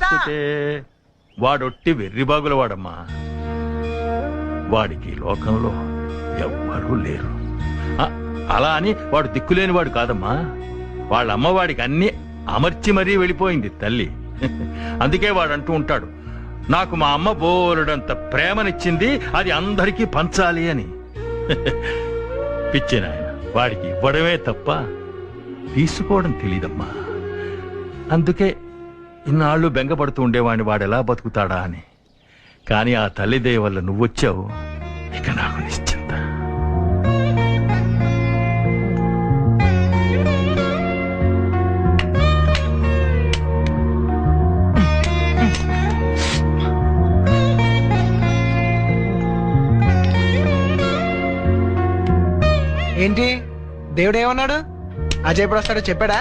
నమోస్తుతే. వాడొట్టి వెర్రిబాగుల వాడమ్మా. వాడికి లోకంలో ఎవ్వరూ లేరు. అలా అని వాడు దిక్కులేనివాడు కాదమ్మా. వాళ్ళ అమ్మవాడికి అన్ని అమర్చి మరీ వెళ్ళిపోయింది తల్లి. అందుకే వాడు అంటూ ఉంటాడు, నాకు మా అమ్మ బోలెడంత ప్రేమనిచ్చింది, అది అందరికీ పంచాలి అని. పిచ్చి నాయన, వాడికి ఇవ్వడమే తప్ప తీసుకోవడం తెలీదమ్మా. అందుకే ఇన్నాళ్ళు బెంగపడుతూ ఉండేవాడిని వాడెలా బతుకుతాడా అని. కానీ ఆ తల్లి దయ వల్ల నువ్వొచ్చావు, ఇక నాకు నిశ్చింత. ఏంటి దేవుడు ఏమన్నాడు? అజయ్ ఎప్పుడు వస్తాడో చెప్పాడా?